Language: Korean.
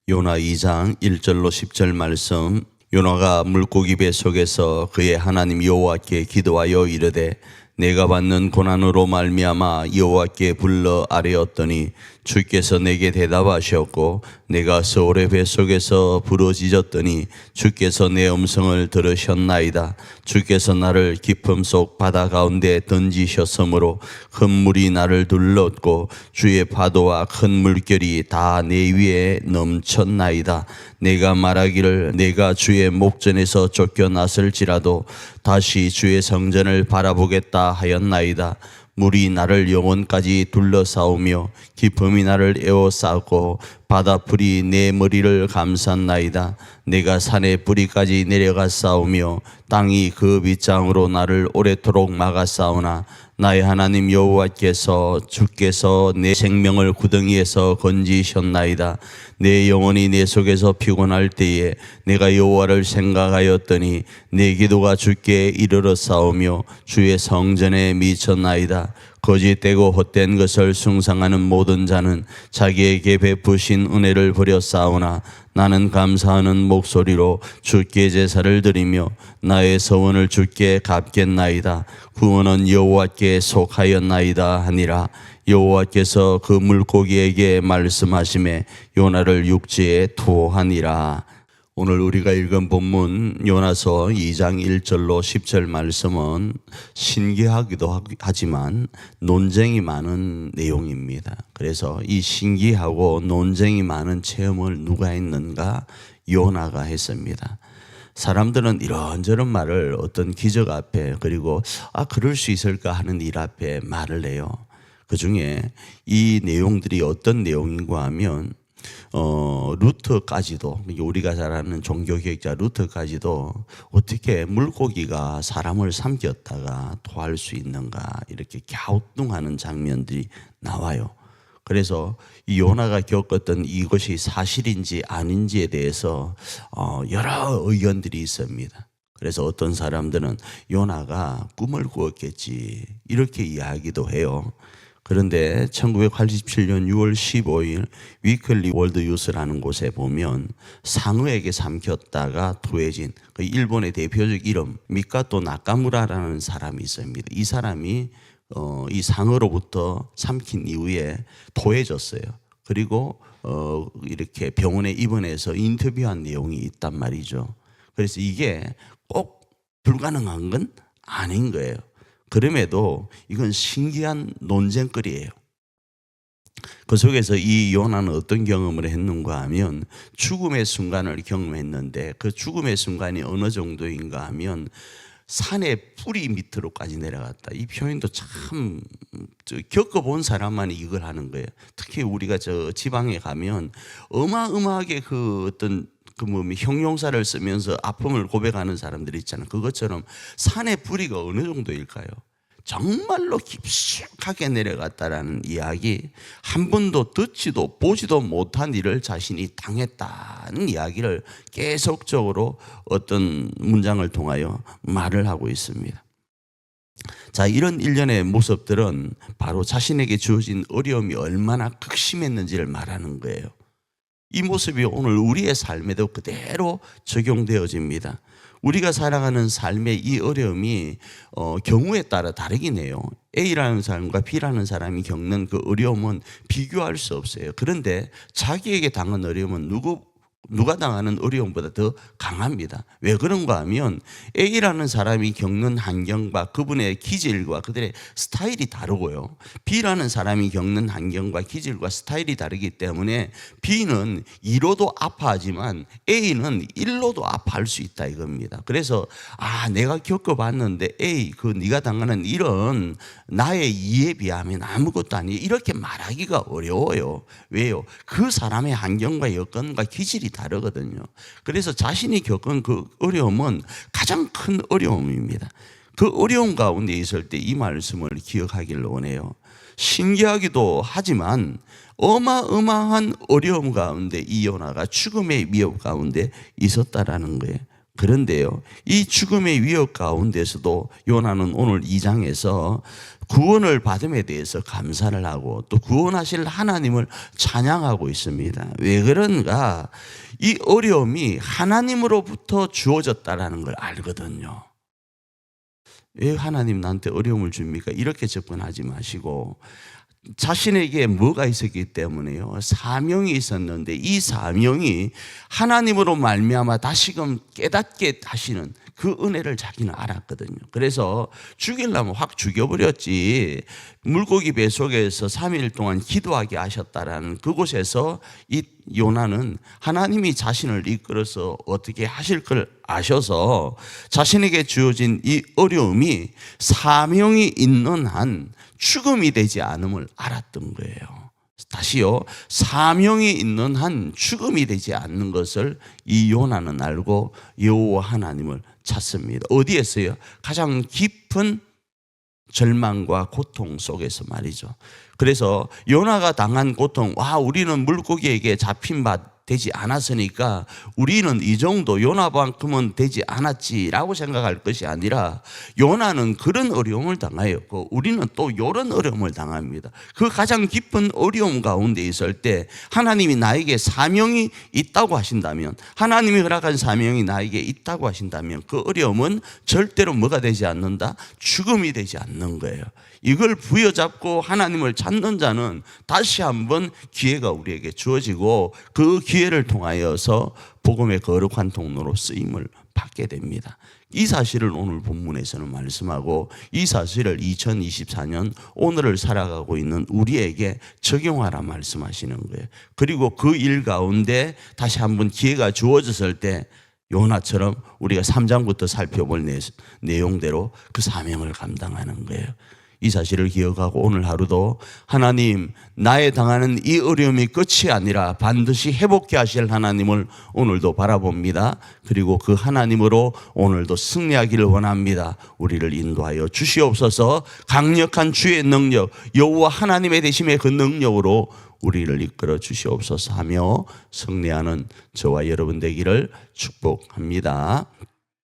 요나 2장 1절로 10절 말씀. 요나가 물고기 배 속에서 그의 하나님 여호와께 기도하여 이르되 내가 받는 고난으로 말미암아 여호와께 불러 아뢰었더니 주께서 내게 대답하셨고 내가 서울의 뱃속에서 부르짖었더니 주께서 내 음성을 들으셨나이다. 주께서 나를 깊음 속 바다 가운데 던지셨으므로 큰 물이 나를 둘렀고 주의 파도와 큰 물결이 다 내 위에 넘쳤나이다. 내가 말하기를 내가 주의 목전에서 쫓겨났을지라도 다시 주의 성전을 바라보겠다 하였나이다. 물이 나를 영혼까지 둘러싸우며 깊음이 나를 에워싸고 바다풀이 내 머리를 감쌌나이다. 내가 산의 뿌리까지 내려가 싸우며 땅이 그 빗장으로 나를 오래도록 막아 싸우나 나의 하나님 여호와께서 주께서 내 생명을 구덩이에서 건지셨나이다. 내 영혼이 내 속에서 피곤할 때에 내가 여호와를 생각하였더니 내 기도가 주께 이르러 싸우며 주의 성전에 미쳤나이다. 거짓되고 헛된 것을 숭상하는 모든 자는 자기에게 베푸신 은혜를 버려 싸우나 나는 감사하는 목소리로 주께 제사를 드리며 나의 서원을 주께 갚겠나이다. 구원은 여호와께 속하였나이다 하니라. 여호와께서 그 물고기에게 말씀하시매 요나를 육지에 투하니라. 오늘 우리가 읽은 본문 요나서 2장 1절로 10절 말씀은 신기하기도 하지만 논쟁이 많은 내용입니다. 그래서 이 신기하고 논쟁이 많은 체험을 누가 했는가? 요나가 했습니다. 사람들은 이런저런 말을 어떤 기적 앞에 그리고 그럴 수 있을까 하는 일 앞에 말을 해요. 그 중에 이 내용들이 어떤 내용인가 하면 루터까지도, 우리가 잘 아는 종교개혁자 루터까지도 어떻게 물고기가 사람을 삼켰다가 토할 수 있는가 이렇게 갸우뚱하는 장면들이 나와요. 그래서 이 요나가 겪었던 이것이 사실인지 아닌지에 대해서 여러 의견들이 있습니다. 그래서 어떤 사람들은 요나가 꿈을 꾸었겠지 이렇게 이야기도 해요. 그런데 1987년 6월 15일 위클리 월드 뉴스라는 곳에 보면 상어에게 삼켰다가 토해진 그 일본의 대표적 이름 미카토 나카무라라는 사람이 있습니다. 이 사람이 이 상어로부터 삼킨 이후에 토해졌어요. 그리고 이렇게 병원에 입원해서 인터뷰한 내용이 있단 말이죠. 그래서 이게 꼭 불가능한 건 아닌 거예요. 그럼에도 이건 신기한 논쟁거리예요. 그 속에서 이 요나는 어떤 경험을 했는가 하면 죽음의 순간을 경험했는데 그 죽음의 순간이 어느 정도인가 하면 산의 뿌리 밑으로까지 내려갔다. 이 표현도 참 겪어본 사람만이 이걸 하는 거예요. 특히 우리가 저 지방에 가면 어마어마하게 그 어떤 형용사를 쓰면서 아픔을 고백하는 사람들이 있잖아요. 그것처럼 산의 뿌리가 어느 정도일까요? 정말로 깊숙하게 내려갔다라는 이야기, 한 번도 듣지도 보지도 못한 일을 자신이 당했다는 이야기를 계속적으로 어떤 문장을 통하여 말을 하고 있습니다. 자, 이런 일련의 모습들은 바로 자신에게 주어진 어려움이 얼마나 극심했는지를 말하는 거예요. 이 모습이 오늘 우리의 삶에도 그대로 적용되어집니다. 우리가 살아가는 삶의 이 어려움이 경우에 따라 다르긴 해요. A라는 사람과 B라는 사람이 겪는 그 어려움은 비교할 수 없어요. 그런데 자기에게 당한 어려움은 누가 당하는 어려움보다 더 강합니다. 왜 그런가 하면 A라는 사람이 겪는 환경과 그분의 기질과 그들의 스타일이 다르고요. B라는 사람이 겪는 환경과 기질과 스타일이 다르기 때문에 B는 2로도 아파하지만 A는 1로도 아파할 수 있다 이겁니다. 그래서 내가 겪어봤는데 A, 네가 당하는 일은 나의 이에 비하면 아무것도 아니에요. 이렇게 말하기가 어려워요. 왜요? 그 사람의 환경과 여건과 기질이 다르거든요. 그래서 자신이 겪은 그 어려움은 가장 큰 어려움입니다. 그 어려움 가운데 있을 때 이 말씀을 기억하기를 원해요. 신기하기도 하지만 어마어마한 어려움 가운데 이 요나가 죽음의 위협 가운데 있었다라는 거예요. 그런데요, 이 죽음의 위협 가운데서도 요나는 오늘 2장에서 구원을 받음에 대해서 감사를 하고 또 구원하실 하나님을 찬양하고 있습니다. 왜 그런가? 이 어려움이 하나님으로부터 주어졌다라는 걸 알거든요. 왜 하나님 나한테 어려움을 줍니까? 이렇게 접근하지 마시고 자신에게 뭐가 있었기 때문에요, 사명이 있었는데 이 사명이 하나님으로 말미암아 다시금 깨닫게 하시는 그 은혜를 자기는 알았거든요. 그래서 죽이려면 확 죽여버렸지, 물고기 배 속에서 3일 동안 기도하게 하셨다라는 그곳에서 이 요나는 하나님이 자신을 이끌어서 어떻게 하실 걸 아셔서 자신에게 주어진 이 어려움이 사명이 있는 한 죽음이 되지 않음을 알았던 거예요. 다시요, 사명이 있는 한 죽음이 되지 않는 것을 이 요나는 알고 여호와 하나님을 찾습니다. 어디에서요? 가장 깊은 절망과 고통 속에서 말이죠. 그래서 요나가 당한 고통, 우리는 물고기에게 잡힌 바 되지 않았으니까 우리는 이 정도 요나만큼은 되지 않았지라고 생각할 것이 아니라 요나는 그런 어려움을 당하였고 우리는 또 이런 어려움을 당합니다. 그 가장 깊은 어려움 가운데 있을 때 하나님이 나에게 사명이 있다고 하신다면, 하나님이 허락한 사명이 나에게 있다고 하신다면 그 어려움은 절대로 뭐가 되지 않는다? 죽음이 되지 않는 거예요. 이걸 부여잡고 하나님을 찾는 자는 다시 한번 기회가 우리에게 주어지고 그 기회를 통하여서 복음의 거룩한 통로로 쓰임을 받게 됩니다. 이 사실을 오늘 본문에서는 말씀하고 이 사실을 2024년 오늘을 살아가고 있는 우리에게 적용하라 말씀하시는 거예요. 그리고 그 일 가운데 다시 한번 기회가 주어졌을 때 요나처럼 우리가 3장부터 살펴볼 내용대로 그 사명을 감당하는 거예요. 이 사실을 기억하고 오늘 하루도 하나님, 나의 당하는 이 어려움이 끝이 아니라 반드시 회복케 하실 하나님을 오늘도 바라봅니다. 그리고 그 하나님으로 오늘도 승리하기를 원합니다. 우리를 인도하여 주시옵소서. 강력한 주의 능력, 여호와 하나님의 되심의 그 능력으로 우리를 이끌어 주시옵소서 하며 승리하는 저와 여러분 되기를 축복합니다.